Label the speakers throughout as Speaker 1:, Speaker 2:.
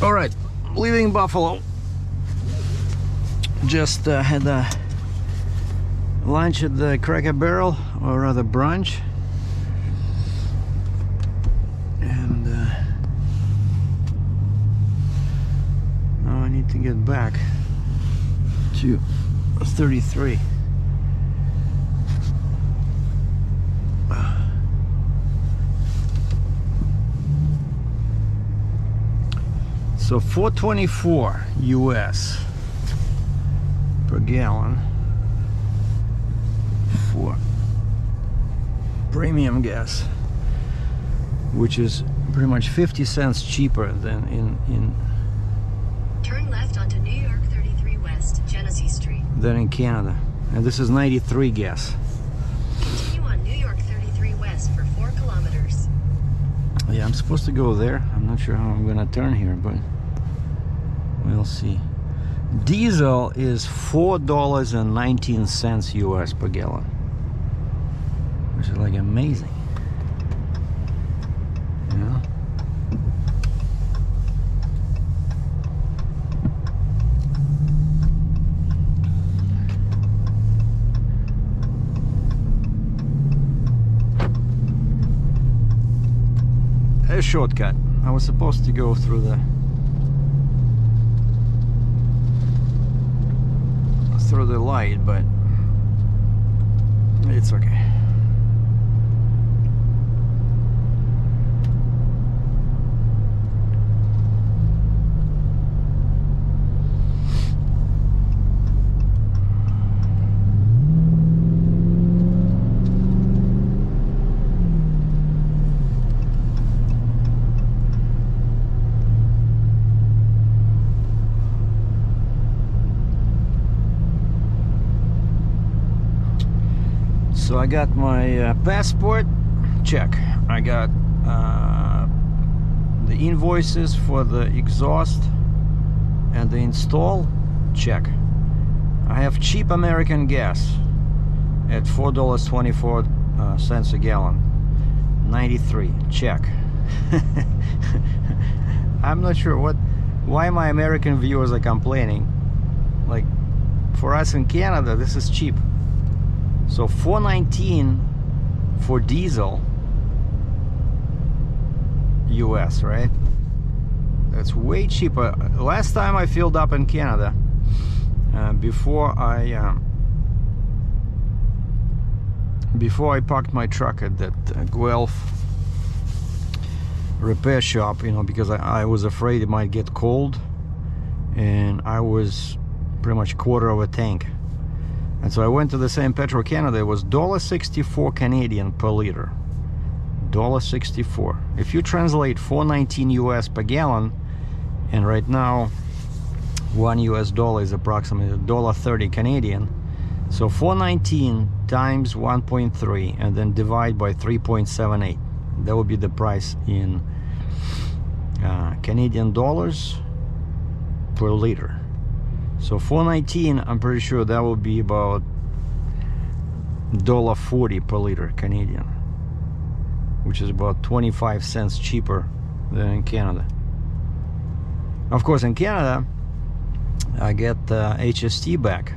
Speaker 1: All right, leaving Buffalo. Just had a lunch at the Cracker Barrel, or rather brunch, and now I need to get back to 33. So $4.24 US per gallon for premium gas, which is pretty much 50 cents cheaper than in
Speaker 2: Turn left onto New York 33 West, Genesee Street.
Speaker 1: Than in Canada. And this is 93 gas.
Speaker 2: Continue on New York 33 West for 4 kilometers.
Speaker 1: Yeah, I'm supposed to go there. I'm not sure how I'm gonna turn here, but we'll see. Diesel is $4.19 US per gallon, which is like amazing. Yeah. A shortcut. I was supposed to go through the light, but it's okay. So I got my passport, check. I got the invoices for the exhaust and the install, check. I have cheap American gas at $4.24 a gallon, 93, check. I'm not sure why my American viewers are complaining. Like, for us in Canada, this is cheap. So $4.19 for diesel US, right? That's way cheaper. Last time I filled up in Canada, before I parked my truck at that Guelph repair shop, you know, because I was afraid it might get cold, and I was pretty much quarter of a tank. And so I went to the same Petro Canada. It was $1.64 Canadian per liter. $1.64. If you translate $4.19 US per gallon, and right now $1 US is approximately $1.30 Canadian. So $4.19 times 1.3 and then divide by 3.78. That would be the price in Canadian dollars per liter. So $4.19, I'm pretty sure that will be about $1.40 per liter Canadian, which is about 25 cents cheaper than in Canada. Of course, in Canada, I get HST back.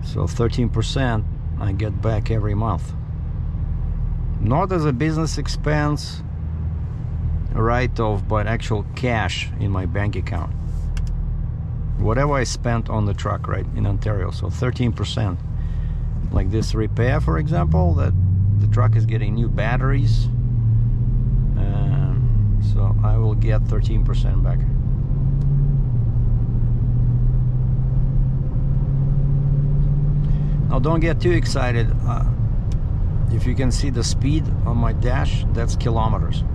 Speaker 1: So 13% I get back every month. Not as a business expense write-off, but actual cash in my bank account. Whatever I spent on the truck, right, in Ontario. So 13%. Like this repair, for example, that the truck is getting new batteries. So I will get 13% back. Now don't get too excited. If you can see the speed on my dash, that's kilometers.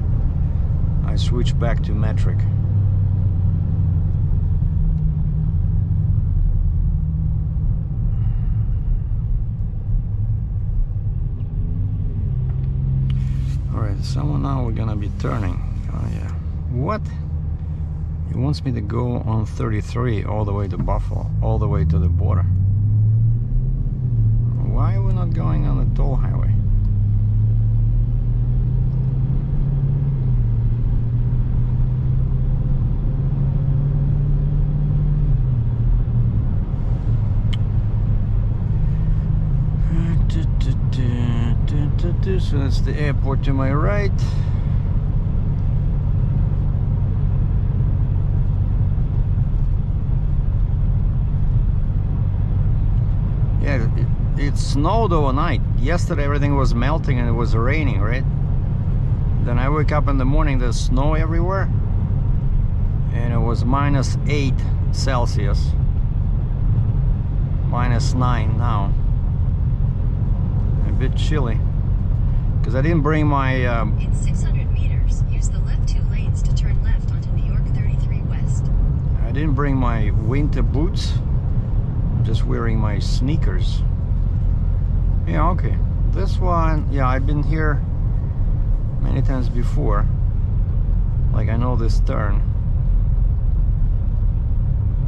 Speaker 1: I switched back to metric. So now we're gonna be turning. Oh yeah. What? He wants me to go on 33 all the way to Buffalo, all the way to the border. Why are we not going on the toll highway? So that's the airport to my right. Yeah, it snowed overnight. Yesterday everything was melting and it was raining, right? Then I wake up in the morning, there's snow everywhere. And it was -8 Celsius. -9 now. A bit chilly. Because I didn't bring my...
Speaker 2: In 600 meters, use the left 2 lanes to turn left onto New York 33 West.
Speaker 1: I didn't bring my winter boots. I'm just wearing my sneakers. Yeah, okay. This one, yeah, I've been here many times before. Like, I know this turn.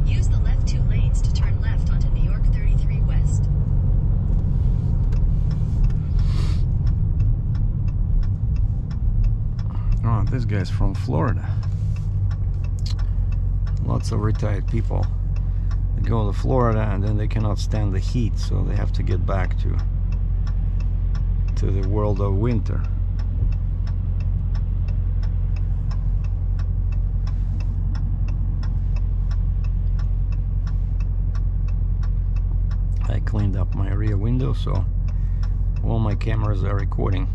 Speaker 2: Use the left 2 lanes to turn left onto New York 33 West.
Speaker 1: Oh, this guy's from Florida. Lots of retired people. They go to Florida and then they cannot stand the heat, so they have to get back to the world of winter. I cleaned up my rear window, so all my cameras are recording.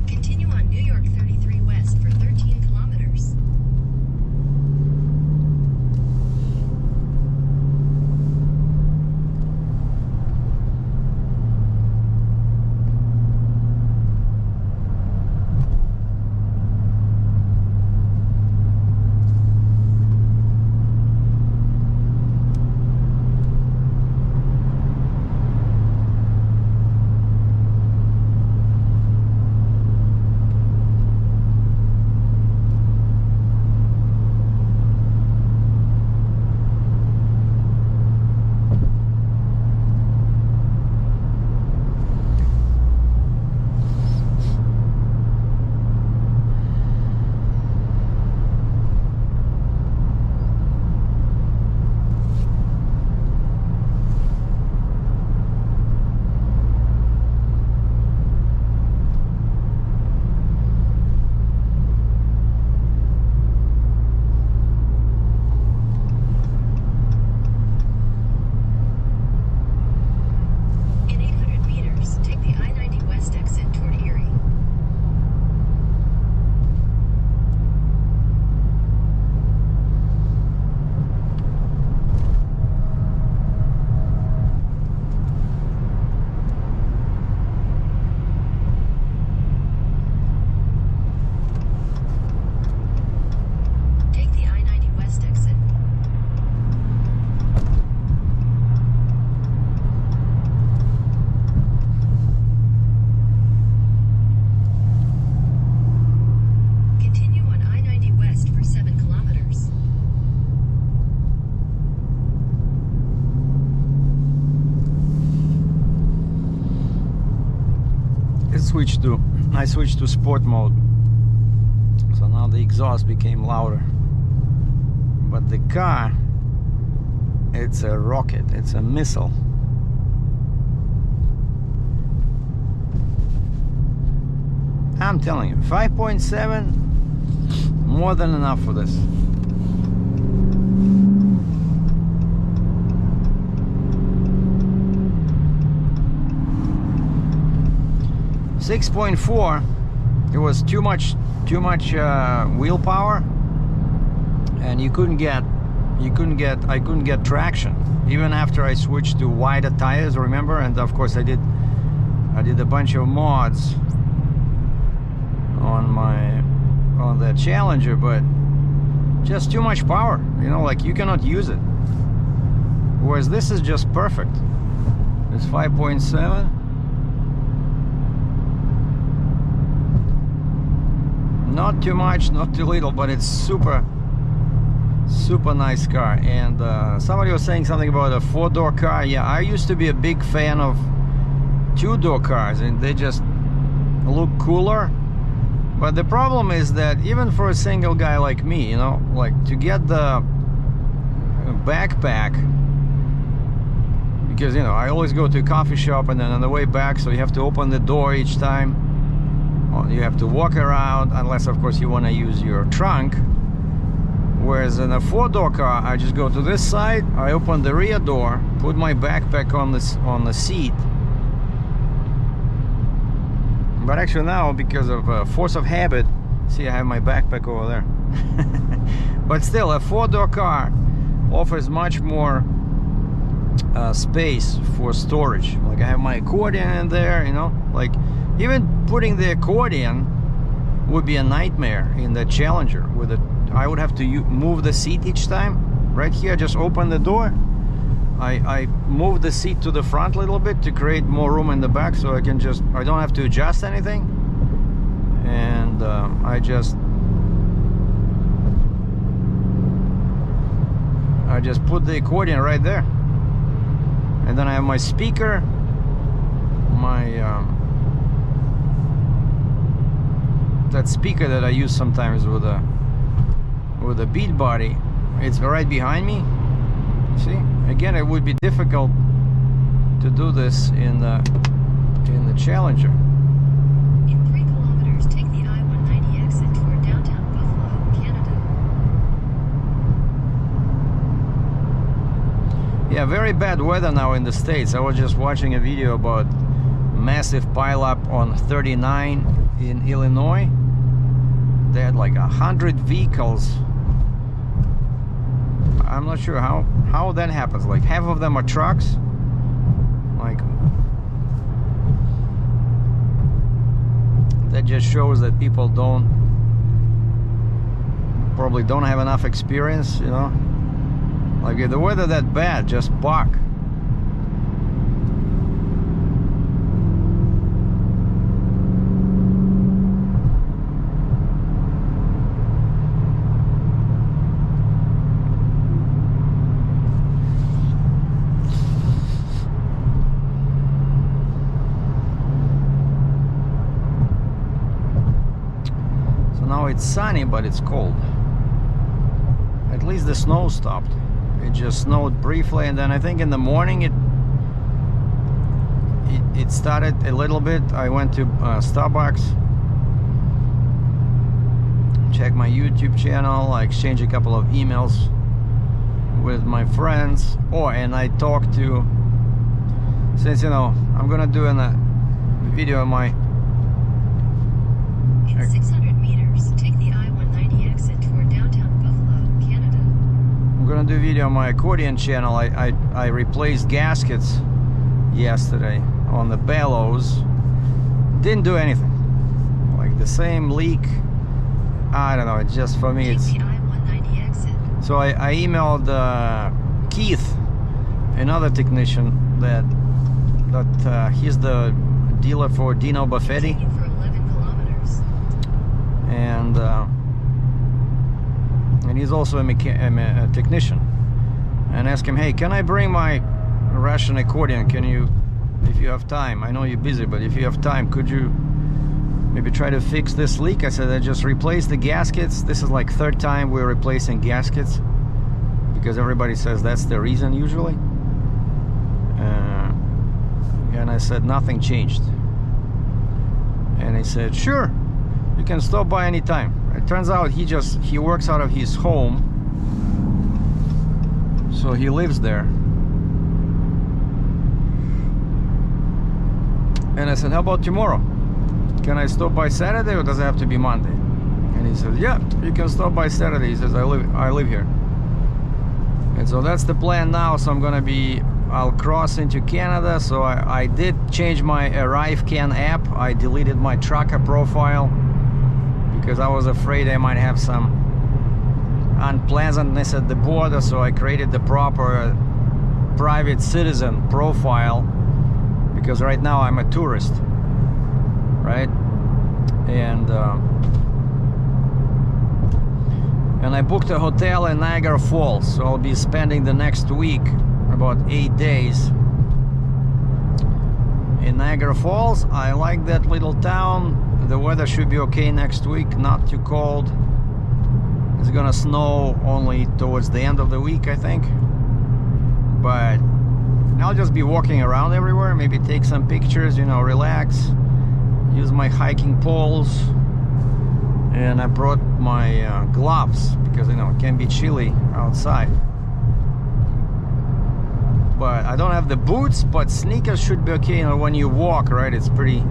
Speaker 2: Continue on New York 33 West for 13 kilometers.
Speaker 1: I switched to sport mode, so now the exhaust became louder, but the car, it's a rocket, it's a missile. I'm telling you, 5.7, more than enough for this. .4, it was too much wheel power, and I couldn't get traction even after I switched to wider tires, remember? And of course I did a bunch of mods on the Challenger, but just too much power, you know, like you cannot use it. Whereas this is just perfect. It's 5.7. Not too much, not too little, but it's super nice car. And somebody was saying something about a 4-door car. Yeah, I used to be a big fan of 2-door cars, and they just look cooler. But the problem is that even for a single guy like me, you know, like to get the backpack, because, you know, I always go to a coffee shop and then on the way back, so you have to open the door each time. You have to walk around, unless of course you want to use your trunk. Whereas in a 4-door car, I just go to this side, I open the rear door, put my backpack on the seat. But actually now, because of force of habit, see, I have my backpack over there. But still, a 4-door car offers much more space for storage. Like I have my accordion in there, you know, like even putting the accordion would be a nightmare in the Challenger. With it, I would have to move the seat each time. Right here, just open the door. I move the seat to the front a little bit to create more room in the back, so I don't have to adjust anything. And I just put the accordion right there. And then I have my speaker, that speaker that I use sometimes with a beat body. It's right behind me. See, again, it would be difficult to do this in the Challenger.
Speaker 2: In 3 kilometers, take the I-190 exit toward downtown Buffalo, Canada.
Speaker 1: Yeah, very bad weather now in the States. I was just watching a video about massive pileup on 39 in Illinois. They had like 100 vehicles. I'm not sure how that happens. Like half of them are trucks. Like that just shows that people probably don't have enough experience, you know. Like if the weather that bad, just park. It's sunny, but it's cold. At least the snow stopped. It just snowed briefly, and then I think in the morning it started a little bit. I went to Starbucks, checked my YouTube channel, I exchanged a couple of emails with my friends. And I talked to, since, you know, I'm gonna do a video on my...
Speaker 2: In 600 meters, take the I-190 exit toward downtown Buffalo, Canada.
Speaker 1: I'm gonna do a video on my accordion channel. I replaced gaskets yesterday on the bellows. Didn't do anything. Like the same leak. I don't know. It's just, for me, it's...
Speaker 2: Take the I-190 exit.
Speaker 1: So I emailed Keith, another technician that he's the dealer for Dino Buffetti.
Speaker 2: Continue for 11 kilometers.
Speaker 1: And he's also a technician, and ask him, hey, can I bring my Russian accordion? Can you, if you have time, I know you're busy, but if you have time, could you maybe try to fix this leak? I said, I just replaced the gaskets. This is like 3rd time we're replacing gaskets, because everybody says that's the reason usually. And I said, nothing changed. And he said, sure, you can stop by anytime. It turns out he works out of his home, so he lives there. And I said, how about tomorrow? Can I stop by Saturday, or does it have to be Monday? And he said, yeah, you can stop by Saturday. He says, I live here. And so that's the plan now. So I'll cross into Canada. So I did change my ArriveCan app. I deleted my trucker profile because I was afraid I might have some unpleasantness at the border. So I created the proper private citizen profile, because right now I'm a tourist, right? And I booked a hotel in Niagara Falls, so I'll be spending the next week, about 8 days, in Niagara Falls. I like that little town. the weather should be okay next week, not too cold. It's gonna snow only towards the end of the week, I think. But I'll just be walking around everywhere, maybe take some pictures, you know, relax, use my hiking poles. And I brought my gloves because, you know, it can be chilly outside. But I don't have the boots, but sneakers should be okay. You know, when you walk, right, it's pretty...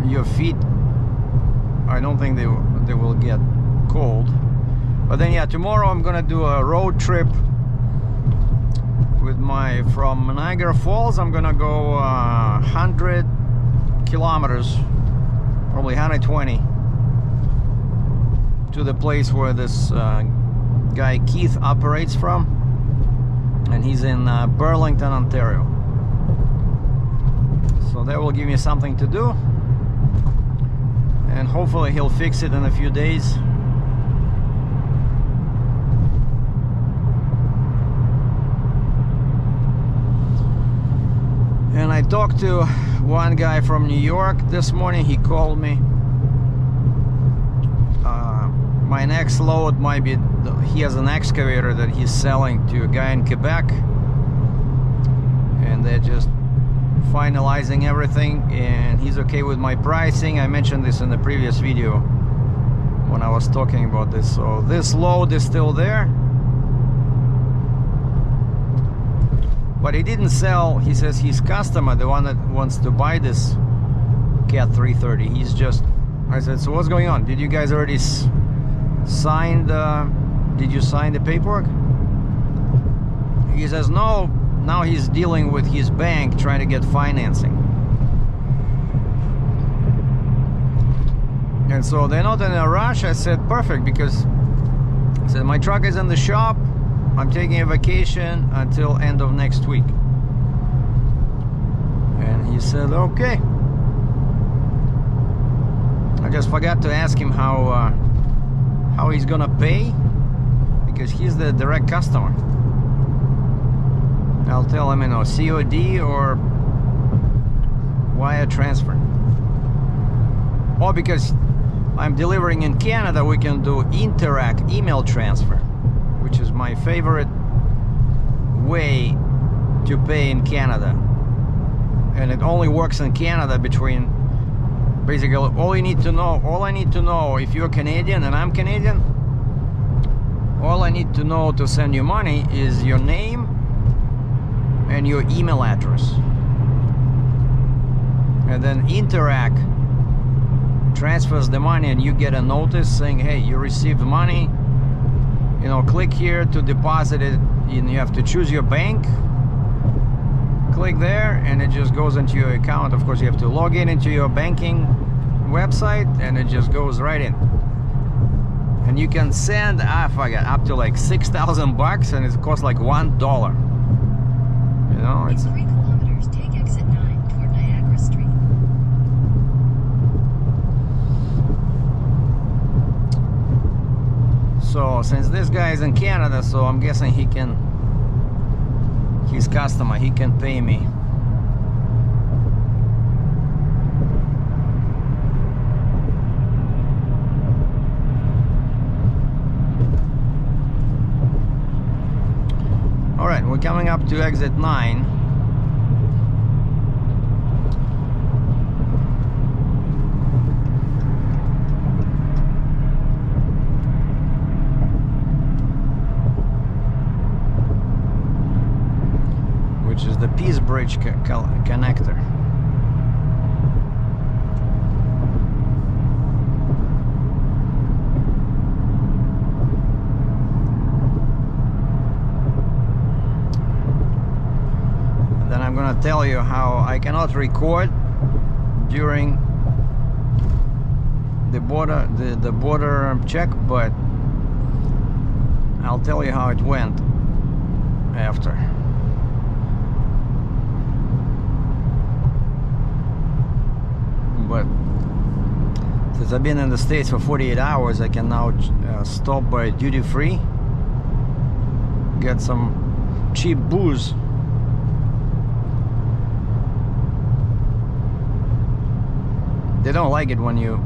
Speaker 1: Your feet, I don't think they will get cold. But then, yeah, tomorrow I'm gonna do a road trip with from Niagara Falls. I'm gonna go 100 kilometers, probably 120, to the place where this guy Keith operates from, and he's in Burlington, Ontario. So that will give me something to do, and hopefully he'll fix it in a few days. And I talked to one guy from New York this morning. He called me. My next load might be, he has an excavator that he's selling to a guy in Quebec, and they're just finalizing everything, and he's okay with my pricing. I mentioned this in the previous video when I was talking about this. So this load is still there, but he didn't sell. He says his customer, the one that wants to buy this Cat 330, he's just... I said, so what's going on? Did you guys already sign did you sign the paperwork? He says no, now he's dealing with his bank trying to get financing. And so they're not in a rush. I said perfect, because I said my truck is in the shop. I'm taking a vacation until end of next week. And he said okay. I just forgot to ask him how he's gonna pay, because he's the direct customer. I'll tell him, you know, COD or wire transfer. Or because I'm delivering in Canada, we can do Interac email transfer, which is my favorite way to pay in Canada. And it only works in Canada between... Basically, all I need to know, if you're Canadian and I'm Canadian, all I need to know to send you money is your name and your email address. And then Interac transfers the money, and you get a notice saying, hey, you received money. You know, click here to deposit it. And you have to choose your bank. Click there, and it just goes into your account. Of course, you have to log in into your banking website, and it just goes right in. And you can send, I forgot, up to like $6,000, and it costs like $1. You know,
Speaker 2: it's 3 kilometers. Take exit 9 toward Niagara Street.
Speaker 1: So since this guy is in Canada, so I'm guessing he can, his customer, he can pay me. Alright, we're coming up to exit 9. Which is the Peace Bridge connector. I'm gonna tell you how I cannot record during the border check, but I'll tell you how it went after. But since I've been in the States for 48 hours, I can now stop by duty free, get some cheap booze. They don't like it when you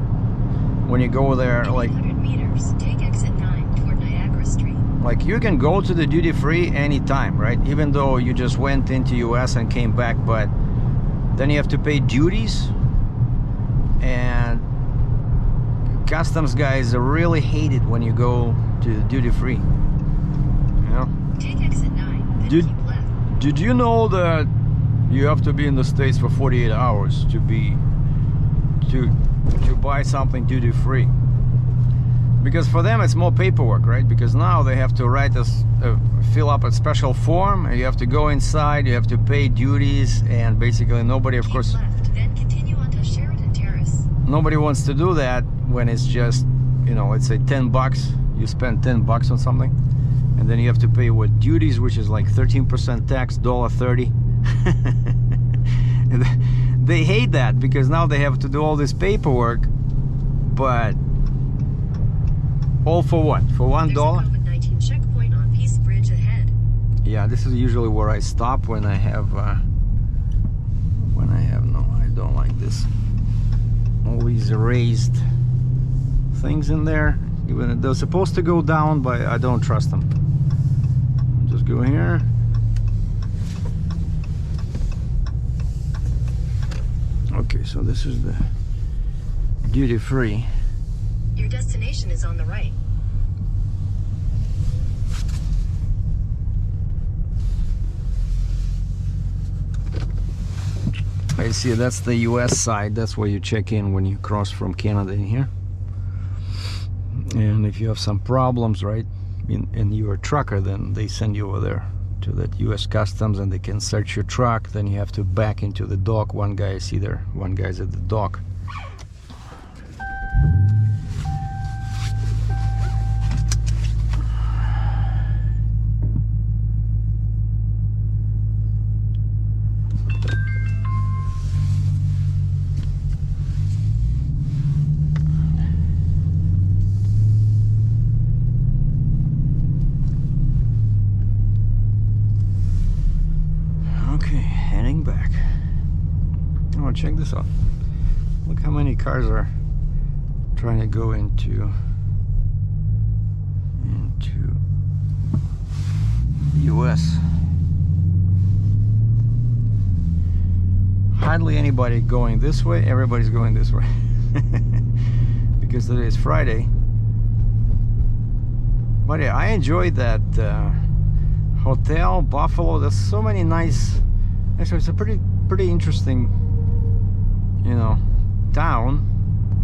Speaker 1: go there,
Speaker 2: In
Speaker 1: like
Speaker 2: 800 meters, take exit 9 toward Niagara Street.
Speaker 1: like you can go to the duty free anytime, right? Even though you just went into US and came back, but then you have to pay duties, and customs guys really hate it when you go to the duty free. You know?
Speaker 2: Take exit 9, then keep left.
Speaker 1: Did you know that you have to be in the States for 48 hours to buy something duty free? Because for them it's more paperwork, right? Because now they have to write this, fill up a special form, and you have to go inside, you have to pay duties, and basically nobody, of course,
Speaker 2: Keep left, then continue onto Sheridan Terrace.
Speaker 1: nobody wants to do that when it's just, you know, let's say 10 bucks. You spend 10 bucks on something, and then you have to pay what duties, which is like 13% tax, $1.30. They hate that because now they have to do all this paperwork, but all for what? For $1?
Speaker 2: There's a COVID-19 checkpoint on Peace Bridge ahead.
Speaker 1: Yeah, this is usually where I stop when I have no, I don't like this. All these raised things in there, even they're supposed to go down, but I don't trust them. Just go here. Okay, so this is the duty free.
Speaker 2: Your destination is on the right.
Speaker 1: I see, that's the US side. That's where you check in when you cross from Canada in here. And if you have some problems, right, and you're a trucker, then they send you over there to that US Customs, and they can search your truck. Then you have to back into the dock. One guy is either, one guy's at the dock. Back. Oh, check this out. Look how many cars are trying to go into US. Hardly anybody going this way. Everybody's going this way. Because today is Friday. But yeah, I enjoyed that hotel Buffalo. There's so many nice. Actually, it's a pretty interesting, you know, town.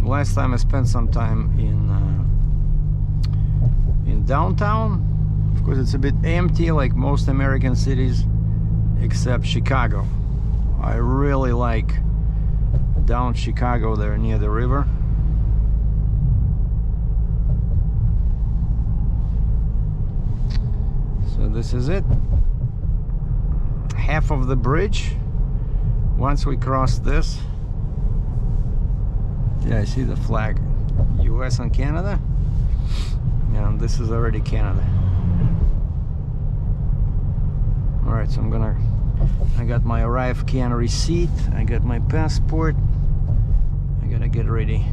Speaker 1: Last time I spent some time in downtown. Of course, it's a bit empty, like most American cities, except Chicago. I really like down Chicago there near the river. So this is it. Half of the bridge. Once we cross this, yeah, I see the flag, US and Canada, and this is already Canada. All right, so I got my ArriveCan receipt, I got my passport, I gotta get ready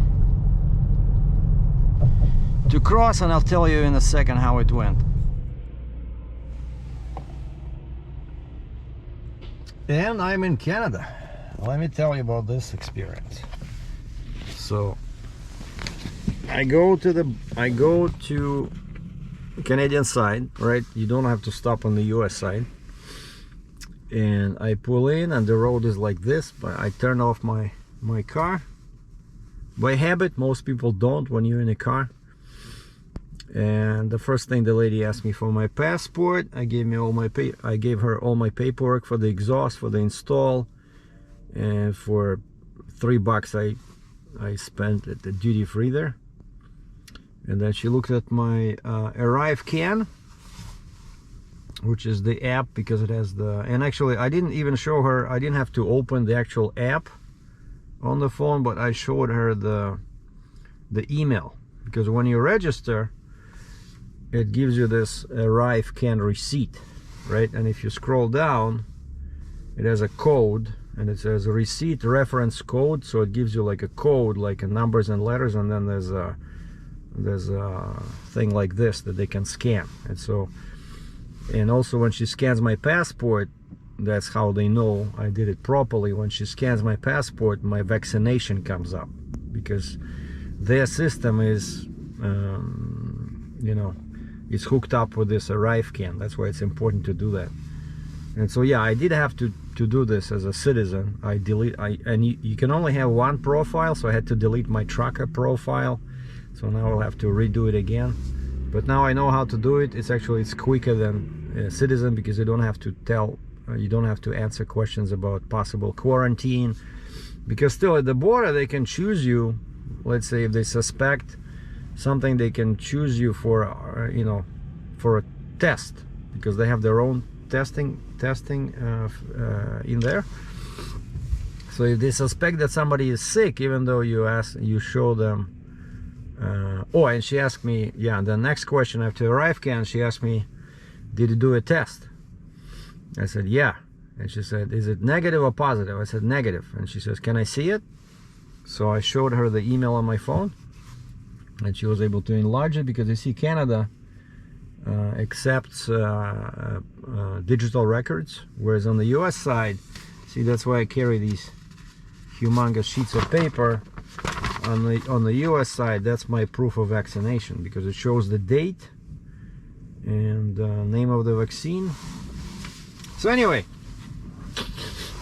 Speaker 1: to cross, and I'll tell you in a second how it went. And I'm in Canada. Let me tell you about this experience. So I go to Canadian side, right? You don't have to stop on the US side. And I pull in, and the road is like this, but I turn off my car. By habit, most people don't when you're in a car. And the first thing the lady asked me for my passport. I gave her all my paperwork for the exhaust, for the install, and for $3 I spent at the duty free there. And then she looked at my ArriveCan, which is the app, because it has the, and actually I didn't even show her, I didn't have to open the actual app on the phone, but I showed her the email, because when you register, it gives you this ArriveCan receipt, right? And if you scroll down, it has a code, and it says receipt reference code, so it gives you like a code, like a numbers and letters, and then there's a thing like this that they can scan. And so, and also when she scans my passport, that's how they know I did it properly. When she scans my passport, my vaccination comes up, because their system is you know, it's hooked up with this ArriveCan. That's why it's important to do that. And so yeah, I did have to do this as a citizen. And you can only have one profile, so I had to delete my trucker profile. So now I'll have to redo it again. But now I know how to do it. It's quicker than a citizen, because you don't have to answer questions about possible quarantine. Because still at the border they can choose you. Let's say if they suspect something, they can choose you for you know, for a test, because they have their own testing in there. So if they suspect that somebody is sick, even though you show them oh, and she asked me, yeah, the next question after ArriveCan, she asked me, did you do a test? I said yeah. And she said, is it negative or positive? I said negative. And she says, can I see it? So I showed her the email on my phone, and she was able to enlarge it, because you see Canada accepts digital records, whereas on the US side, see, that's why I carry these humongous sheets of paper. On the US side, that's my proof of vaccination, because it shows the date and name of the vaccine. So anyway,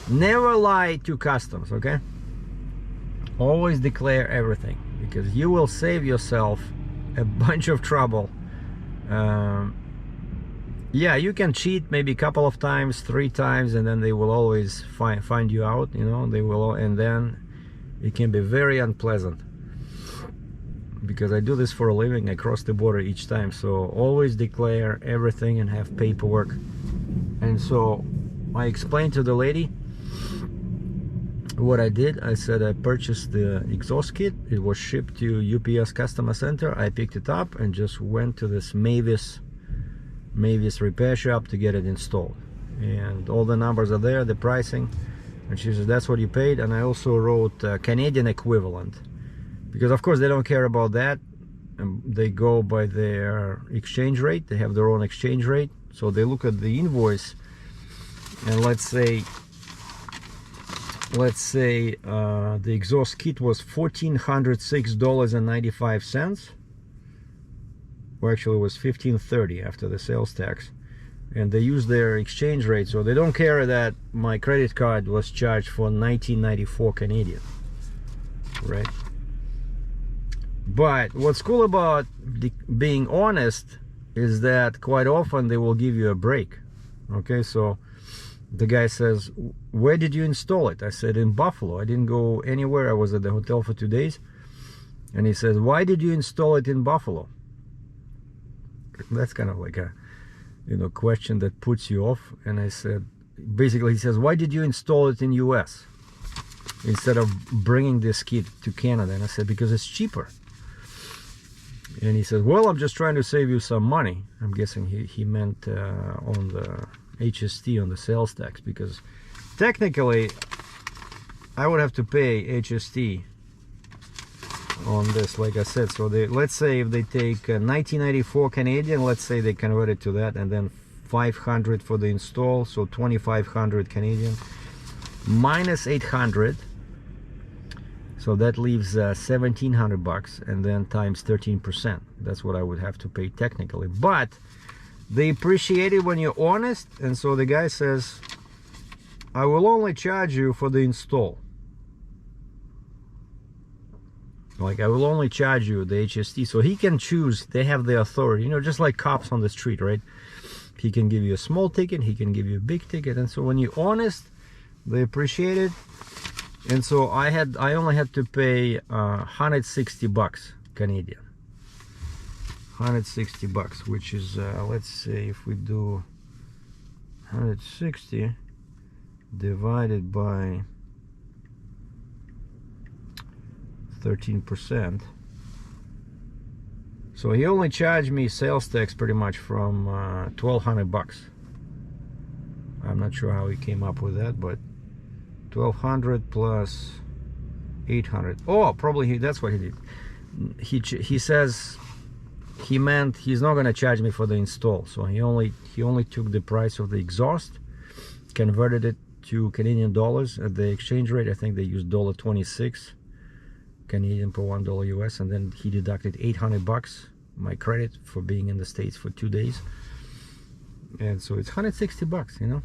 Speaker 1: never lie to customs, okay? Always declare everything, because you will save yourself a bunch of trouble. Yeah, you can cheat maybe a couple of times, 3 times, and then they will always find you out, you know, they will, and then it can be very unpleasant, because I do this for a living. I cross the border each time, so always declare everything and have paperwork. And so I explained to the lady what I did. I said I purchased the exhaust kit. It was shipped to UPS customer center. I picked it up and just went to this Mavis repair shop to get it installed, and all the numbers are there, the pricing. And she said, that's what you paid. And I also wrote Canadian equivalent, because of course they don't care about that. They go by their exchange rate. They have their own exchange rate. So they look at the invoice, and let's say the exhaust kit was $1,406.95, or actually it was $1,530 after the sales tax. And they use their exchange rate, so they don't care that my credit card was charged for 1994 Canadian, right? But what's cool about being honest is that quite often they will give you a break. Okay, so the guy says, where did you install it? I said, in Buffalo. I didn't go anywhere. I was at the hotel for 2 days. And he says, why did you install it in Buffalo? That's kind of like a, you know, question that puts you off. And I said, basically he says, why did you install it in US instead of bringing this kit to Canada? And I said, because it's cheaper. And he said, well, I'm just trying to save you some money. I'm guessing he meant on the HST, on the sales tax, because technically I would have to pay HST on this, like I said. So let's say if they take 1994 Canadian, let's say they convert it to that, and then 500 for the install, so 2,500 Canadian minus 800, so that leaves 1,700 bucks, and then times 13%. That's what I would have to pay technically. But they appreciate it when you're honest, and so the guy says, I will only charge you for the install. Like, I will only charge you the HST. So he can choose. They have the authority, you know, just like cops on the street, right? He can give you a small ticket, he can give you a big ticket. And so when you're honest, they appreciate it. And so I only had to pay 160 bucks Canadian. 160 bucks, which is let's say if we do 160 divided by 13%, so he only charged me sales tax pretty much from 1,200 bucks. I'm not sure how he came up with that, but 1200 plus 800. Oh, probably that's what he did. He says he meant he's not gonna charge me for the install, so he only took the price of the exhaust, converted it to Canadian dollars at the exchange rate. I think they used $1.26 Canadian per $1 US, and then he deducted 800 bucks my credit for being in the States for 2 days, and so it's 160 bucks, you know.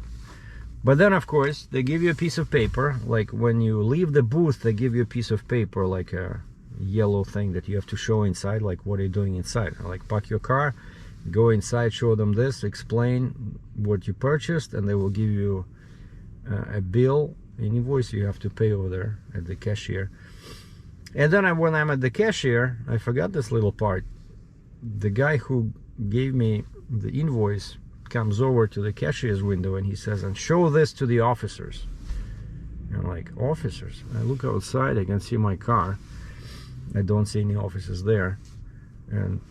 Speaker 1: But then of course they give you a piece of paper, like when you leave the booth they give you a piece of paper, like a yellow thing that you have to show inside, like what are you doing inside, like park your car, go inside, show them this, explain what you purchased, and they will give you a bill, an invoice you have to pay over there at the cashier. And then when I'm at the cashier, I forgot this little part. The guy who gave me the invoice comes over to the cashier's window and he says, and show this to the officers. And I'm like, officers? I look outside, I can see my car. I don't see any officers there. And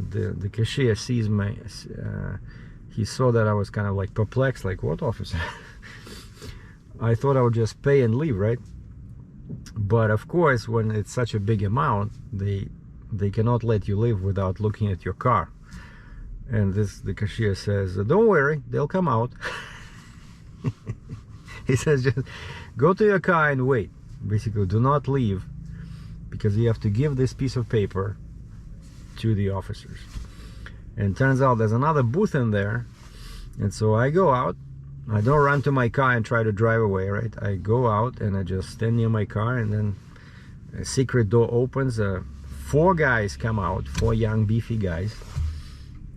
Speaker 1: the cashier sees my, he saw that I was kind of like perplexed, like, what officer? I thought I would just pay and leave, right? But of course, when it's such a big amount, they cannot let you leave without looking at your car. And the cashier says, don't worry, they'll come out. He says, just go to your car and wait. Basically, do not leave, because you have to give this piece of paper to the officers. And turns out there's another booth in there. And so I go out. I don't run to my car and try to drive away, right? I go out and I just stand near my car, and then a secret door opens. 4 guys come out, 4 young beefy guys,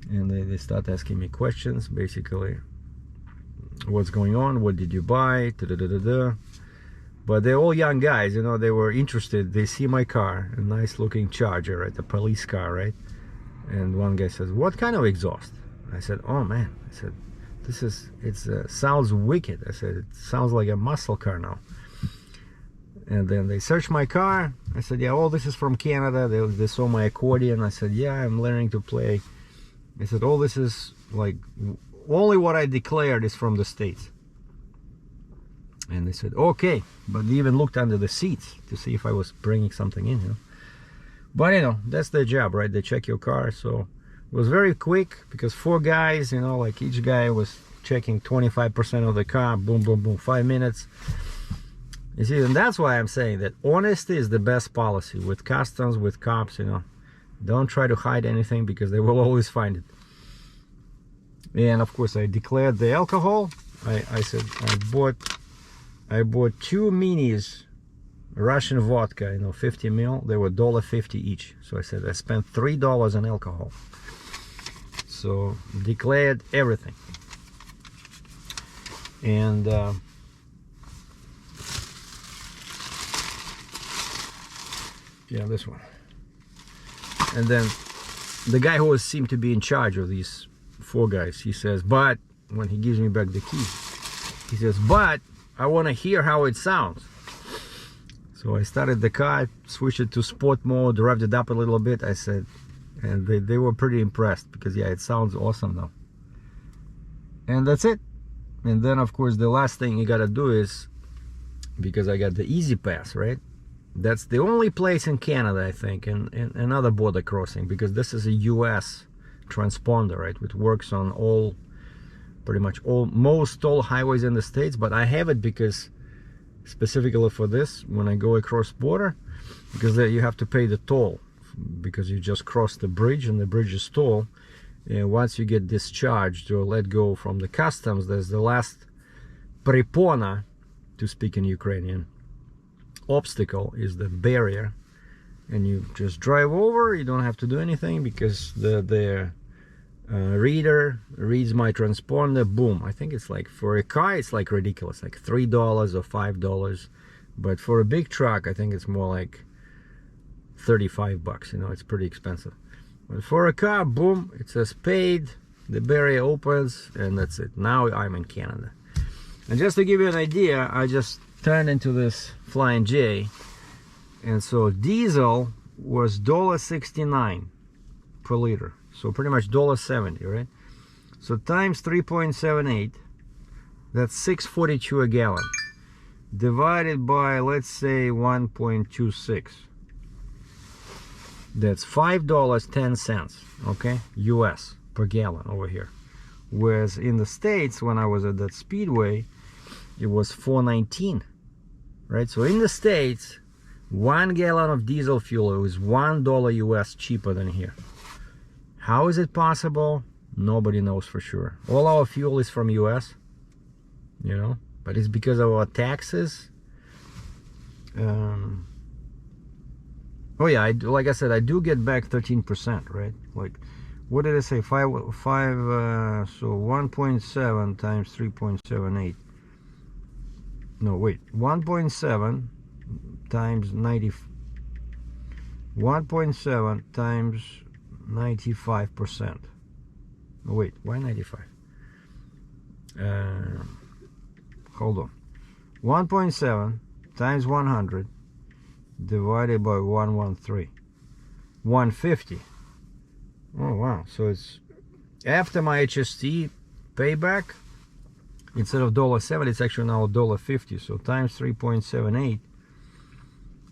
Speaker 1: and they start asking me questions, basically what's going on, what did you buy, but they're all young guys, you know. They were interested. They see my car, a nice looking Charger, right, a police car, right? And one guy says, what kind of exhaust? I said, oh man, I said, it sounds wicked. I said, it sounds like a muscle car now. And then they searched my car. I said, yeah, all this is from Canada. They saw my accordion. I said, yeah, I'm learning to play. I said, all this is like, only what I declared is from the States. And they said, okay. But they even looked under the seats to see if I was bringing something in, you know. But you know, that's their job, right? They check your car. So it was very quick, because 4 guys, you know, like each guy was checking 25% of the car. Boom, boom, boom, 5 minutes. You see, and that's why I'm saying that honesty is the best policy with customs, with cops, you know. Don't try to hide anything, because they will always find it. And of course, I declared the alcohol. I said I bought 2 minis Russian vodka, you know, 50 ml. They were $1.50 each. So I said I spent $3 on alcohol. So declared everything. And yeah, this one. And then the guy who seemed to be in charge of these 4 guys, he says, but when he gives me back the key, he says, but I want to hear how it sounds. So I started the car, switched it to sport mode, revved it up a little bit. I said, and they were pretty impressed, because yeah, it sounds awesome now. And that's it. And then of course the last thing you gotta do is, because I got the Easy Pass, right? That's the only place in Canada, I think, and another border crossing, because this is a US transponder, right? Which works on pretty much most all highways in the States. But I have it because specifically for this, when I go across border, because there you have to pay the toll, because you just cross the bridge and the bridge is toll. And once you get discharged or let go from the customs, there's the last prepona, to speak in Ukrainian. Obstacle is the barrier, and you just drive over. You don't have to do anything, because the reader reads my transponder. Boom. I think it's like, for a car it's like ridiculous, like $3 or $5, but for a big truck I think it's more like 35 bucks, you know. It's pretty expensive. But for a car, boom, it says paid, the barrier opens, and that's it. Now I'm in Canada. And just to give you an idea, I just turned into this Flying J, and so diesel was $1.69 per liter, so pretty much $1.70, right? So times 3.78, that's $6.42 a gallon. divided by, let's say, 1.26. That's $5.10, okay, US per gallon over here. Whereas in the States, when I was at that Speedway, it was $4.19, right? So in the States, 1 gallon of diesel fuel is $1 US cheaper than here. How is it possible? Nobody knows for sure. All our fuel is from US, you know, but it's because of our taxes. Oh yeah, like I said, I do get back 13%, right? Like, what did I say? So 1.7 times 3.78. No, wait, 1.7 times 90. 1.7 times 95%. Oh, wait, why 95? Hold on. 1.7 times 100 divided by 113. 150. Oh wow, so it's after my HST payback, instead of $1.70, it's actually now $1.50. So times 3.78,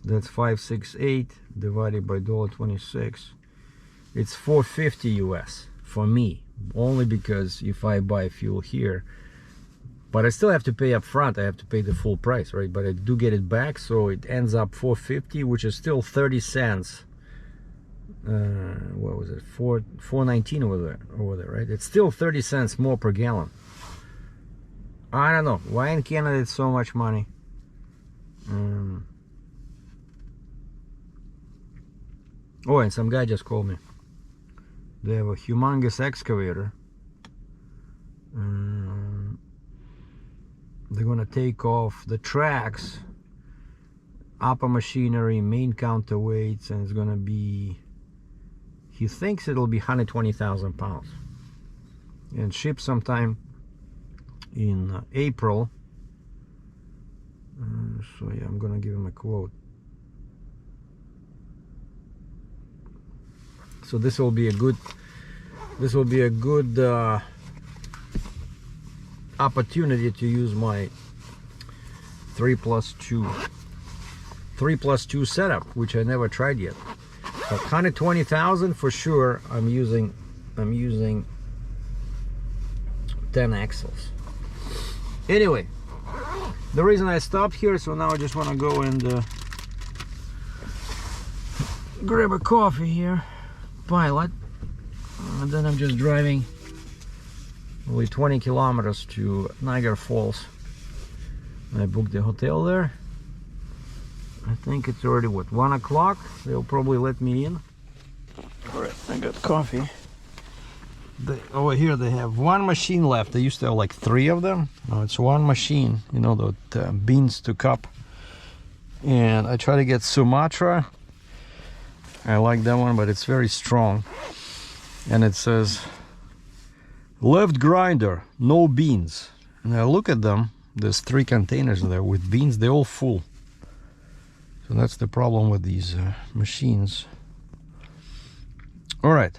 Speaker 1: that's 568 divided by $1.26. It's $4.50 US for me, only because if I buy fuel here, but I still have to pay up front. I have to pay the full price, right? But I do get it back, so it ends up $4.50, which is still 30 cents. What was it? $4.19 over there, right? It's still 30 cents more per gallon. I don't know why in Canada it's so much money. Oh, and some guy just called me. They have a humongous excavator. They're gonna take off the tracks, upper machinery, main counterweights, and it's gonna be, he thinks it'll be 120,000 pounds, and ship sometime in April. So yeah, I'm gonna give him a quote. So this will be a good opportunity to use my 3+2 setup, which I never tried yet. But 120,000 for sure. I'm using 10 axles. Anyway, the reason I stopped here, so now I just want to go and grab a coffee here, Pilot, and then I'm just driving only 20 kilometers to Niagara Falls. I booked the hotel there. I think it's already, what, 1 o'clock? They'll probably let me in. Alright, I got coffee. Over here they have one machine left. They used to have like 3 of them. Now it's one machine, you know, the beans to cup. And I try to get Sumatra. I like that one, but it's very strong. And it says, left grinder, no beans. And I look at them, there's 3 containers there with beans, they're all full. So that's the problem with these machines. All right.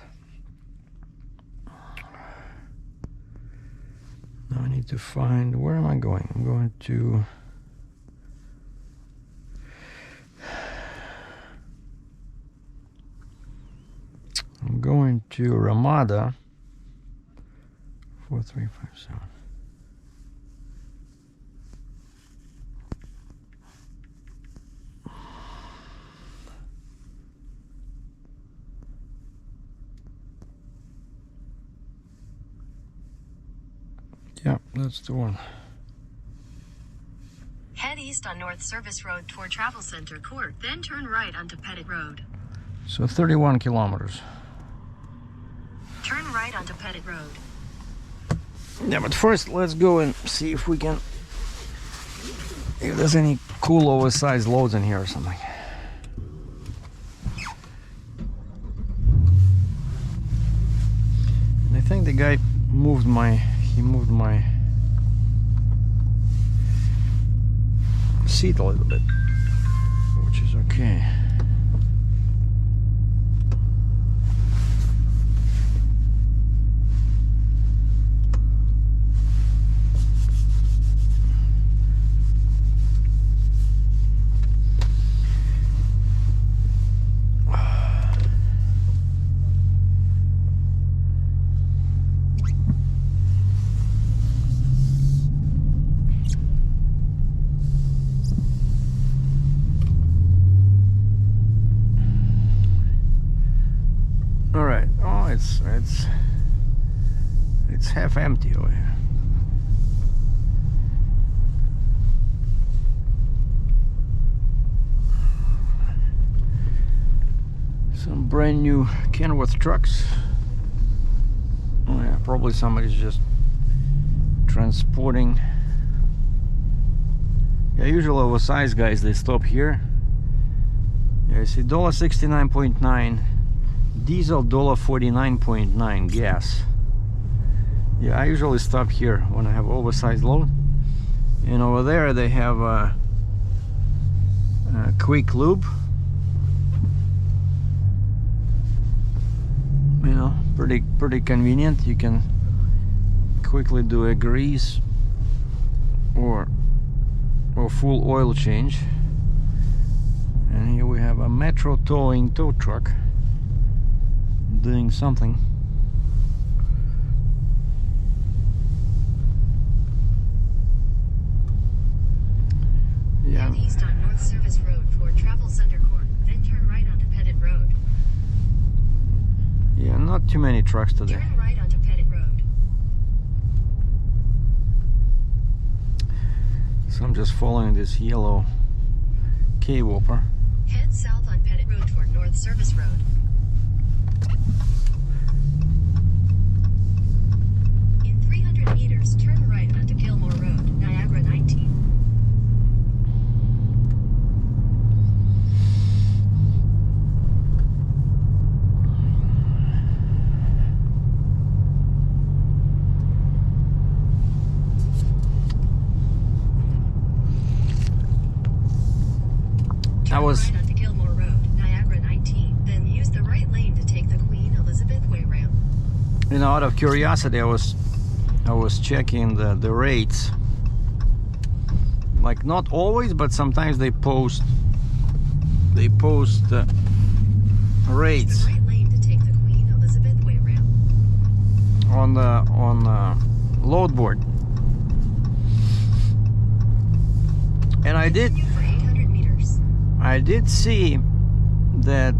Speaker 1: Now I need to find, where am I going? I'm going to Ramada 4357. Yeah, that's the one.
Speaker 2: Head east on North Service Road toward Travel Center Court, then turn right onto Pettit Road.
Speaker 1: So 31 kilometers.
Speaker 2: Turn right onto Pettit Road.
Speaker 1: Yeah, but first let's go and see if we can, if there's any cool oversized loads in here or something. And I think the guy moved my seat a little bit, which is okay. it's half empty over here. Some brand new Kenworth trucks. Oh yeah, probably somebody's just transporting. Yeah, usually oversized guys, they stop here. Yeah, I see $1.69.9 diesel, $1.49.9 gas. Yeah, I usually stop here when I have oversized load. And over there they have a quick lube. You know, pretty convenient. You can quickly do a grease or full oil change. And here we have a Metro towing tow truck doing something. Yeah.
Speaker 2: Head east on North Service Road for Travel Center Court, then turn right onto Pettit Road.
Speaker 1: Yeah, not too many trucks today.
Speaker 2: Turn right onto Pettit Road.
Speaker 1: So I'm just following this yellow K-Whopper.
Speaker 2: Head south on Pettit Road toward North Service Road. In 300 meters, turn right onto Gilmore Road, Niagara 19. Right onto Gilmore Road, Niagara 19. Then use the right lane to take the Queen Elizabeth Way ramp.
Speaker 1: You know, out of curiosity, I was checking the rates. Like, not always, but sometimes they post rates.
Speaker 2: Use the right lane to take the Queen Elizabeth Way ramp.
Speaker 1: On the load board. And I did
Speaker 2: Continue for 800 meters.
Speaker 1: I did see that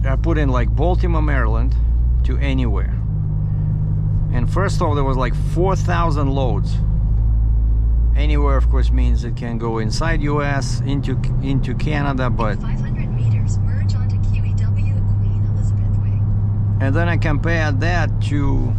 Speaker 1: I put in like Baltimore, Maryland to anywhere. And first off, there was like 4,000 loads. Anywhere, of course, means it can go inside US, into Canada, but...
Speaker 2: 500 meters, merge onto QEW at Queen Elizabeth Way.
Speaker 1: And then I compared that to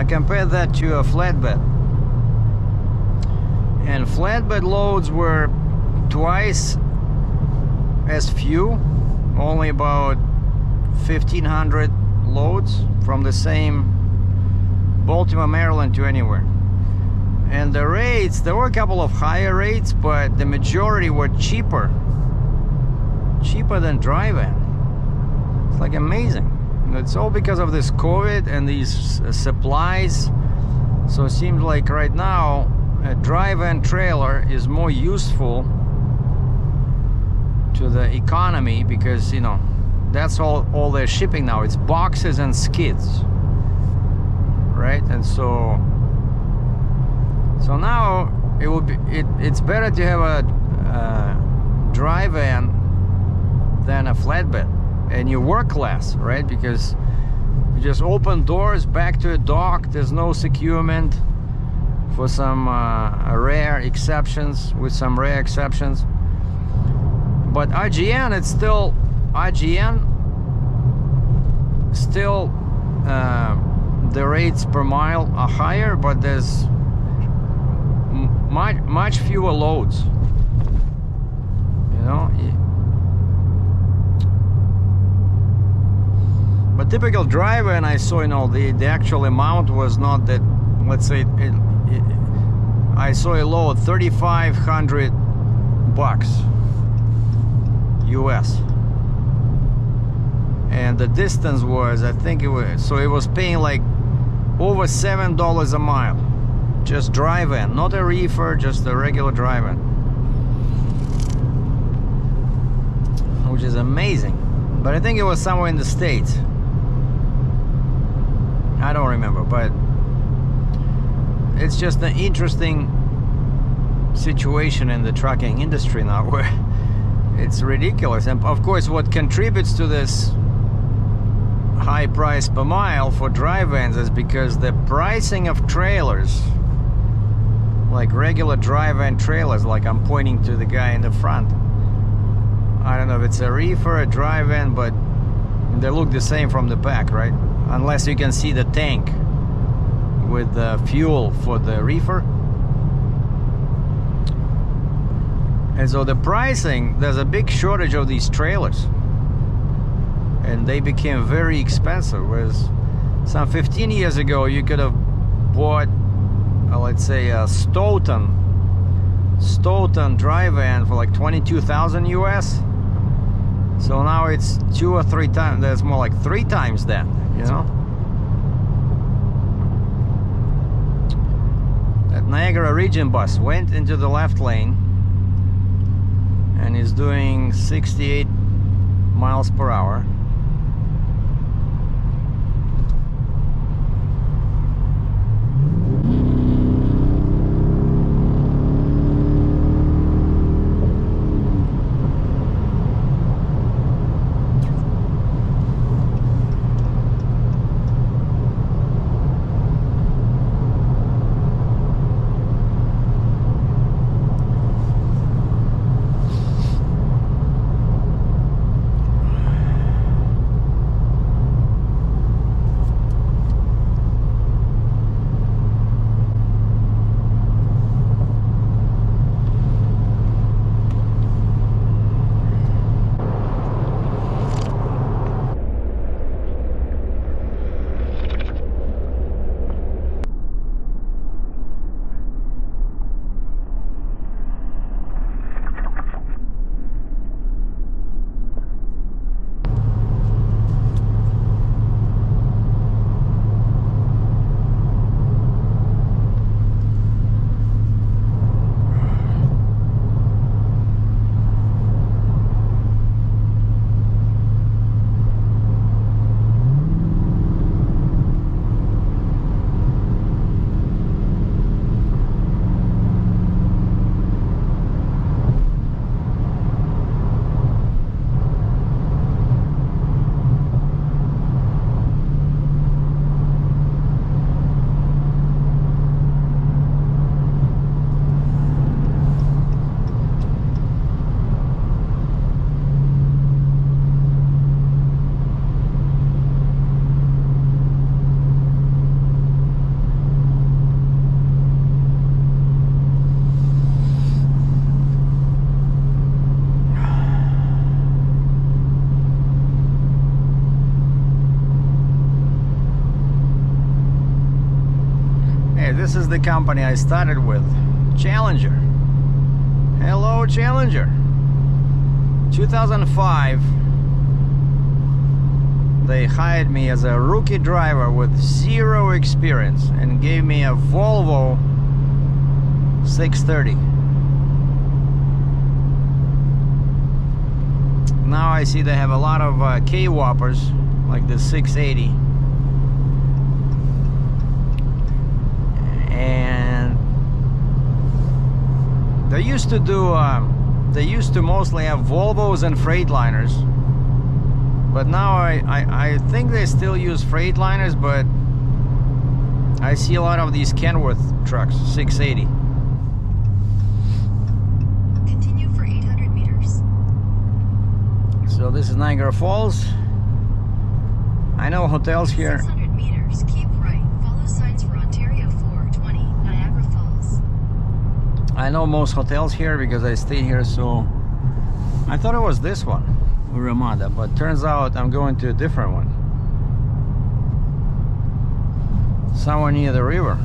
Speaker 1: compare that to a flatbed, and flatbed loads were twice as few, only about 1,500 loads from the same Baltimore, Maryland to anywhere. And the rates, there were a couple of higher rates, but the majority were cheaper than drive-in. It's like amazing. It's all because of this COVID and these supplies. So it seems like right now a drive-in trailer is more useful to the economy, because, you know, that's all they're shipping now. It's boxes and skids, right? And so now it's better to have a drive-in than a flatbed. And you work less, right? Because you just open doors back to a dock. There's no securement for some rare exceptions, with some rare exceptions. But IGN, it's still the rates per mile are higher, but there's much fewer loads. You know. But typical driver, and I saw, you know, the actual amount was not that. Let's say I saw a load $3,500 US, and the distance was, I think it was paying like over $7 a mile, just drive-in, not a reefer, just a regular drive-in. which is amazing. But I think it was somewhere in the States. I don't remember, but it's just an interesting situation in the trucking industry now where it's ridiculous. And of course, what contributes to this high price per mile for dry vans is because the pricing of trailers, like regular dry van trailers, like I'm pointing to the guy in the front, I don't know if it's a reefer, a dry van, but they look the same from the back, right? Unless you can see the tank with the fuel for the reefer. And so the pricing, there's a big shortage of these trailers, and they became very expensive. Whereas some 15 years ago you could have bought let's say a Stoughton dry van for like 22,000 US. So now it's 2 or 3 times, there's more like 3 times that, you know. That Niagara region bus went into the left lane and is doing 68 miles per hour. This is the company I started with, Challenger. Hello, Challenger. 2005, they hired me as a rookie driver with 0 experience and gave me a Volvo 630. Now I see they have a lot of K-Whoppers, like the 680. And they used to mostly have Volvos and Freightliners, but now I think they still use Freightliners, but I see a lot of these Kenworth trucks, 680.
Speaker 2: Continue for 800 meters.
Speaker 1: So this is Niagara Falls. I know hotels here.
Speaker 2: 600 meters, keep right. Follow signs for Ontario 420, Niagara Falls.
Speaker 1: I know most hotels here because I stay here, so I thought it was this one, Ramada, but turns out I'm going to a different one. Somewhere near the river.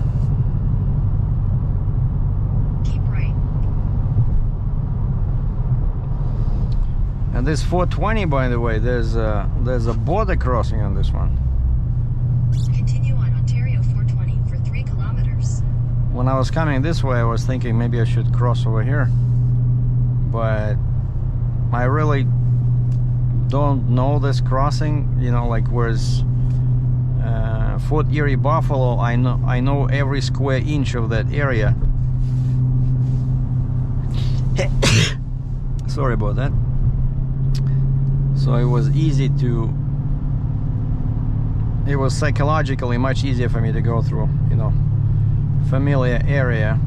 Speaker 2: Keep right.
Speaker 1: And this 420, by the way, there's a border crossing on this one.
Speaker 2: Continue on Ontario 420 for 3 kilometers.
Speaker 1: When I was coming this way, I was thinking maybe I should cross over here, but I really don't know this crossing, you know, like whereas Fort Erie Buffalo, I know every square inch of that area. Sorry about that. So it was easy to, it was psychologically much easier for me to go through, you know, familiar area.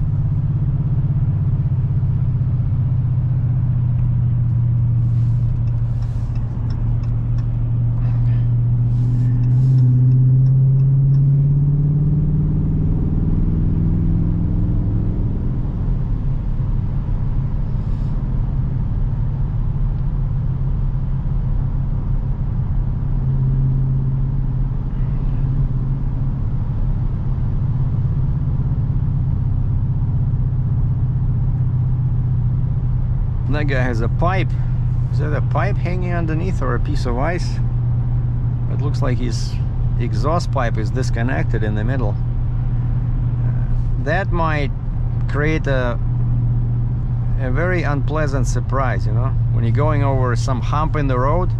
Speaker 1: That guy has a pipe. Is that a pipe hanging underneath or a piece of ice? It looks like his exhaust pipe is disconnected in the middle. That might create a very unpleasant surprise, you know, when you're going over some hump in the road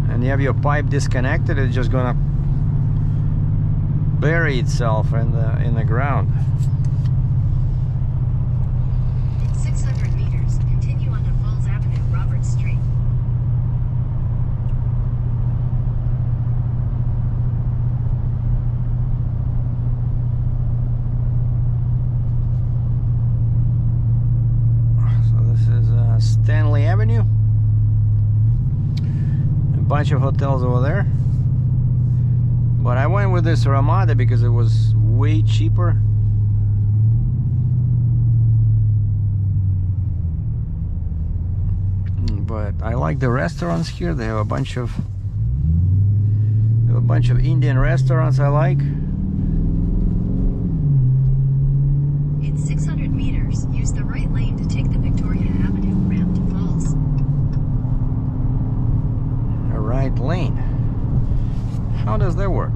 Speaker 1: and you have your pipe disconnected. It's just gonna bury itself in the ground.
Speaker 2: 600 meters, continue on to Falls Avenue, Roberts Street.
Speaker 1: So this is Stanley Avenue. A bunch of hotels over there. But I went with this Ramada because it was way cheaper. But I like the restaurants here. They have a bunch of Indian restaurants I like.
Speaker 2: In 600 meters, use the right lane to take the Victoria Avenue ramp to Falls.
Speaker 1: A right lane. How does that work?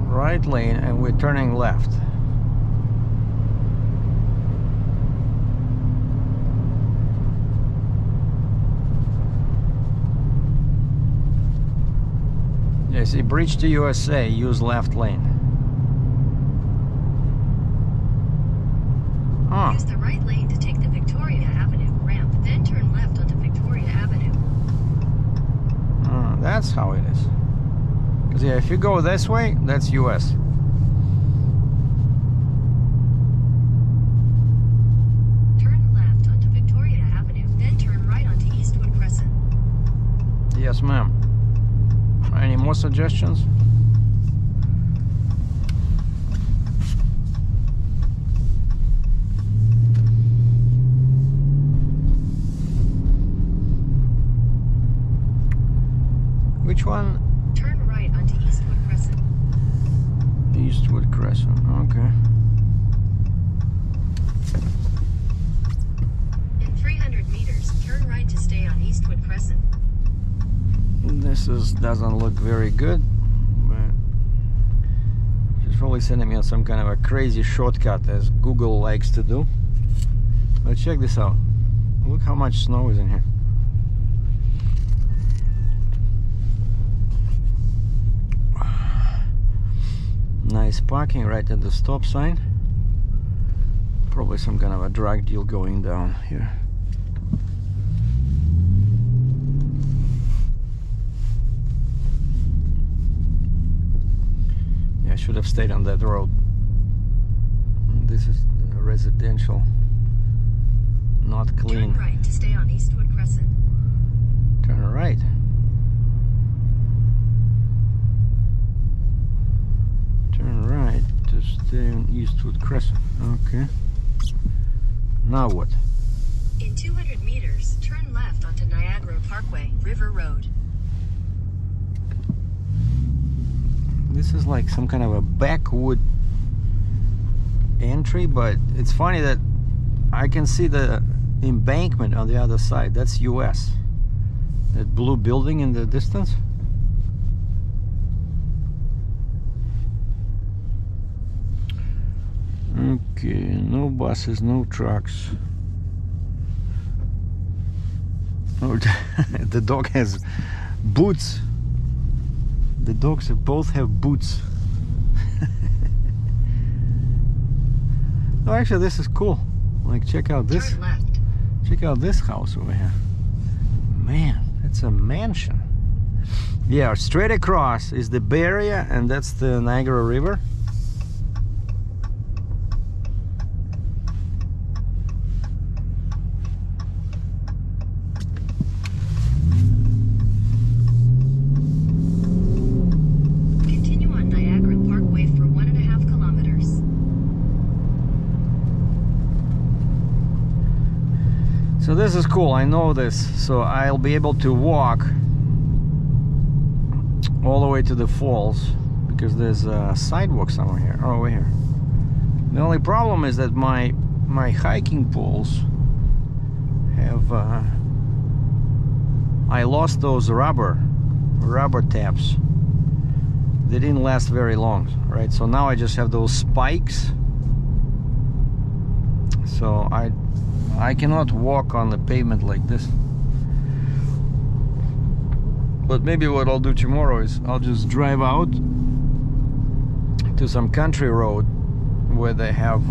Speaker 1: Right lane and we're turning left. Yeah, see, bridge to USA, use left lane. Oh.
Speaker 2: Use the right lane to take the Victoria Avenue ramp, then turn left onto Victoria Avenue.
Speaker 1: That's how it is. Because yeah, if you go this way, that's US.
Speaker 2: Turn left onto Victoria Avenue, then turn right onto Eastwood Crescent.
Speaker 1: Yes, ma'am. Any more suggestions? Which one?
Speaker 2: Turn right onto Eastwood Crescent.
Speaker 1: Eastwood Crescent, okay.
Speaker 2: In 300 meters, turn right to stay on Eastwood Crescent.
Speaker 1: This doesn't look very good, but she's probably sending me on some kind of a crazy shortcut as Google likes to do. But check this out. Look how much snow is in here. Nice parking right at the stop sign. Probably some kind of a drug deal going down here. Yeah, I should have stayed on that road. This is residential, not clean.
Speaker 2: Turn right to stay on Eastwood Crescent.
Speaker 1: Turn right. Turn right to stay on Eastwood Crescent. Okay. Now what?
Speaker 2: In 200 meters, turn left onto Niagara Parkway, River Road.
Speaker 1: This is like some kind of a backwood entry, but it's funny that I can see the embankment on the other side. That's US. That blue building in the distance. Okay, no buses, no trucks. Oh, the dog has boots. The dogs both have boots. Oh, actually, this is cool. Like, check out this.
Speaker 2: Turn left.
Speaker 1: Check out this house over here. Man, it's a mansion. Yeah, straight across is the Bay Area, and that's the Niagara River.
Speaker 2: Continue on Niagara Parkway for 1.5 kilometers.
Speaker 1: So this is cool. I know this, so I'll be able to walk all the way to the falls because there's a sidewalk somewhere here. Oh, over here. The only problem is that my hiking poles have I lost those rubber tabs. They didn't last very long, right? So now I just have those spikes. So I cannot walk on the pavement like this. But maybe what I'll do tomorrow is I'll just drive out to some country road where they have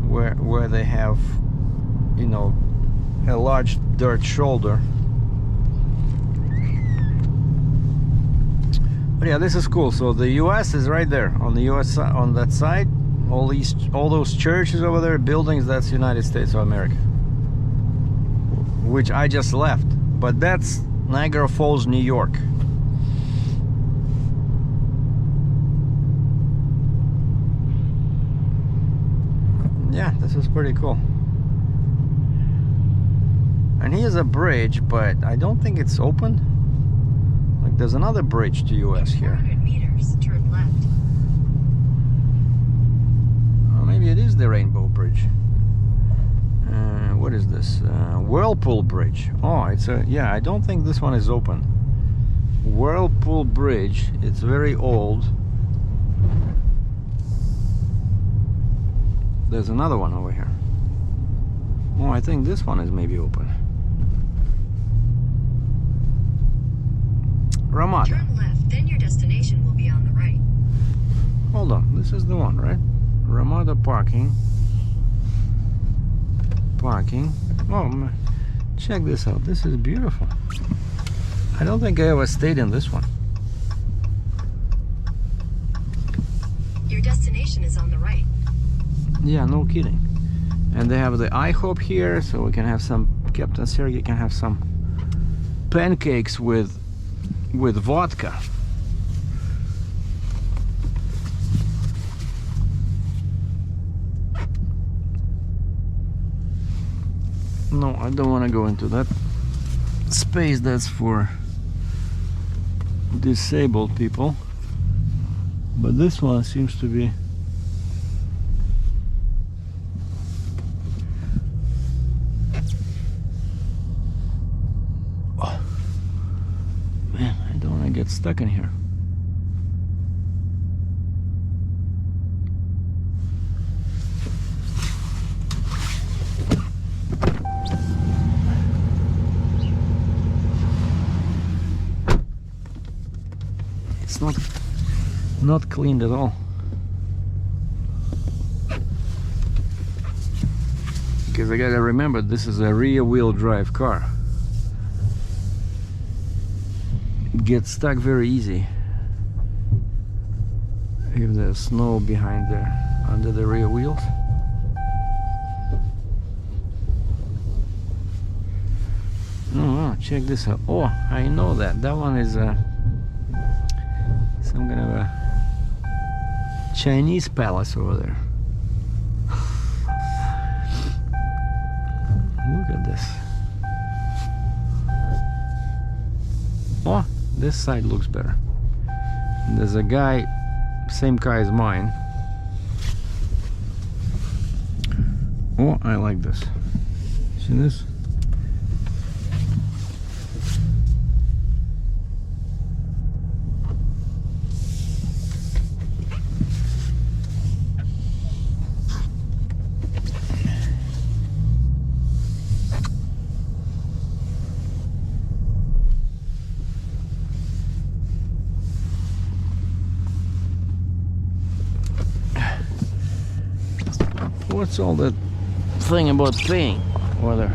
Speaker 1: where they have, you know, a large dirt shoulder. But yeah, this is cool. So the US is right there on the US side, on that side. All those churches over there, buildings, that's United States of America, which I just left. But that's Niagara Falls, New York. Yeah, this is pretty cool. And here's a bridge, but I don't think it's open. Like, there's another bridge to US here.
Speaker 2: 400 meters, turn left.
Speaker 1: Maybe it is the Rainbow Bridge. What is this? Whirlpool Bridge. Oh, it's a, yeah, I don't think this one is open. Whirlpool Bridge. It's very old. There's another one over here. Oh, I think this one is maybe open. Ramada.
Speaker 2: Turn left, then your destination will be on the right.
Speaker 1: Hold on, this is the one, right? Ramada parking. Oh, check this out. This is beautiful. I don't think I ever stayed in this one.
Speaker 2: Your destination is on the right.
Speaker 1: Yeah, no kidding. And they have the IHOP here, so we can have some, Captain Sergei can have some pancakes with vodka. No, I don't want to go into that space. That's for disabled people. But this one seems to be get stuck in here. It's not cleaned at all. Because I gotta remember, this is a rear-wheel drive car. Get stuck very easy if there's snow behind there under the rear wheels. Oh, check this out. Oh, I know that one is some kind of a Chinese palace over there. Look at this. Oh, this side looks better. There's a guy, same car as mine. Oh, I like this. See this? What's all that thing about paying? Whether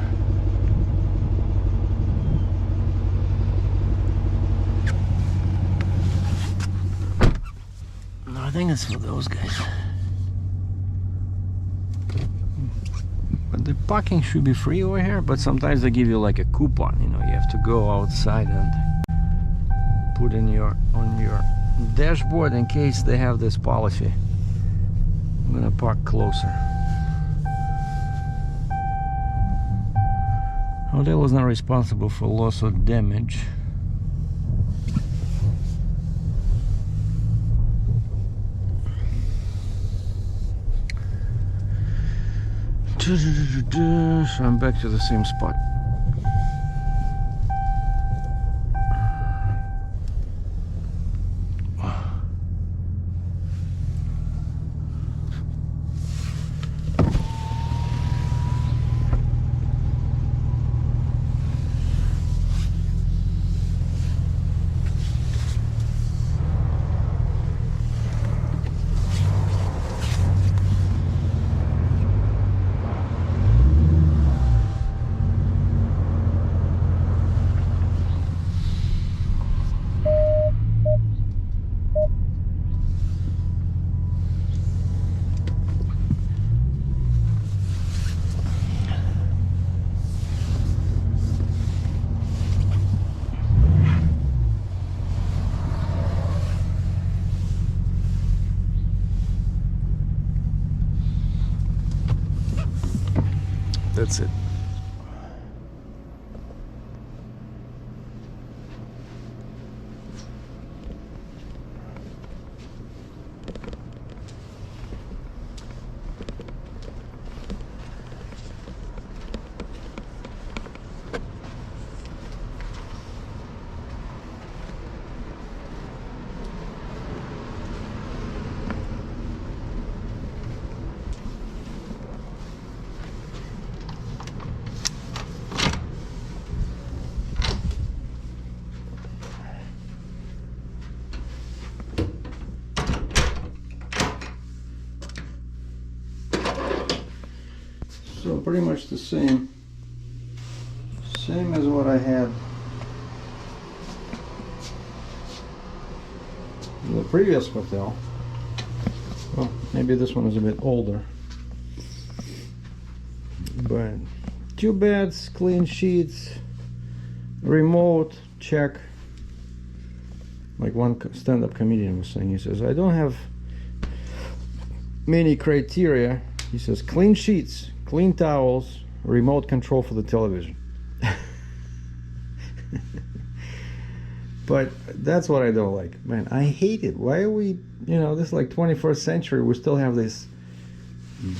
Speaker 1: no, I think it's for those guys. But the parking should be free over here, but sometimes they give you like a coupon, you know, you have to go outside and put in on your dashboard in case they have this policy. I'm gonna park closer. Hotel is not responsible for loss or damage. So I'm back to the same spot. That's it. So pretty much the same as what I had in the previous hotel. Well, maybe this one is a bit older, but 2 beds, clean sheets, remote check. Like one stand-up comedian was saying, he says, I don't have many criteria. He says, clean sheets, clean towels, remote control for the television. But that's what I don't like. Man, I hate it. Why are we, you know, this is like 21st century, we still have this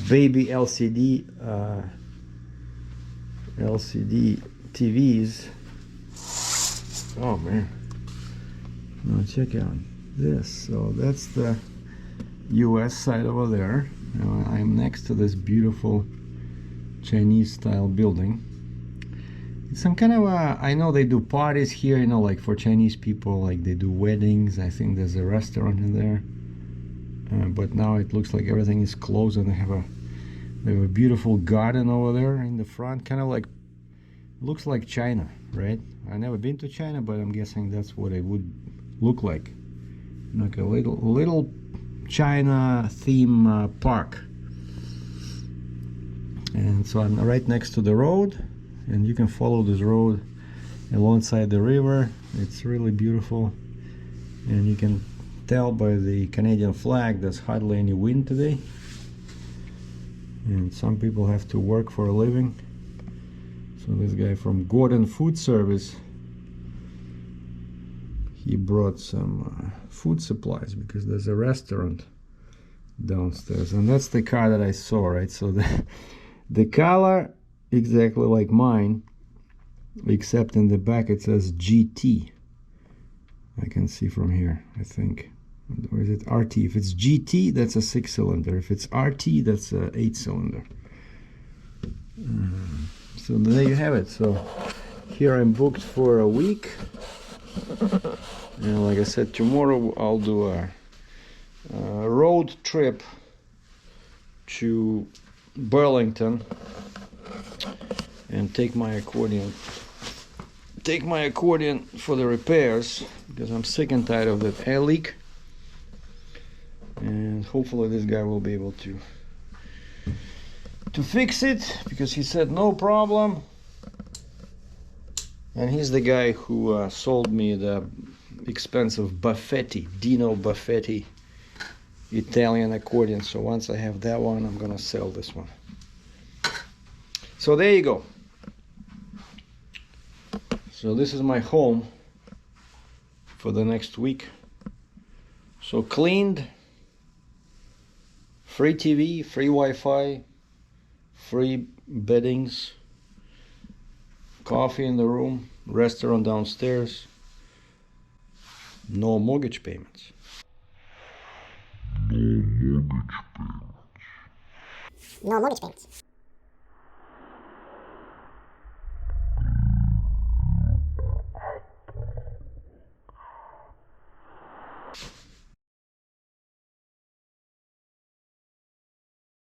Speaker 1: baby LCD TVs. Oh man. Now check out this. So that's the US side over there. Now I'm next to this beautiful Chinese style building. It's some kind of a, I know they do parties here, you know, like for Chinese people, like they do weddings. I think there's a restaurant in there, but now it looks like everything is closed, and they have a beautiful garden over there in the front, kind of like, looks like China, right? I've never been to China, but I'm guessing that's what it would look like a little China theme park. And so I'm right next to the road, and you can follow this road alongside the river. It's really beautiful, and you can tell by the Canadian flag there's hardly any wind today, and some people have to work for a living. So this guy from Gordon Food Service, he brought some food supplies because there's a restaurant downstairs, and that's the car that I saw, right? So the color exactly like mine, except in the back it says GT. I can see from here, I think. Or is it RT? If it's GT, that's a 6-cylinder. If it's RT, that's a 8-cylinder. So there you have it. So here I'm booked for a week. And like I said, tomorrow I'll do a road trip to Burlington and take my accordion for the repairs, because I'm sick and tired of that air leak, and hopefully this guy will be able to fix it, because he said no problem. And he's the guy who sold me the expensive Buffetti, Dino Buffetti Italian accordion. So once I have that one, I'm gonna sell this one. So there you go. So this is my home for the next week. So cleaned, free TV, free Wi-Fi, free beddings, coffee in the room, restaurant downstairs, no mortgage payments.
Speaker 3: No mortgage payments.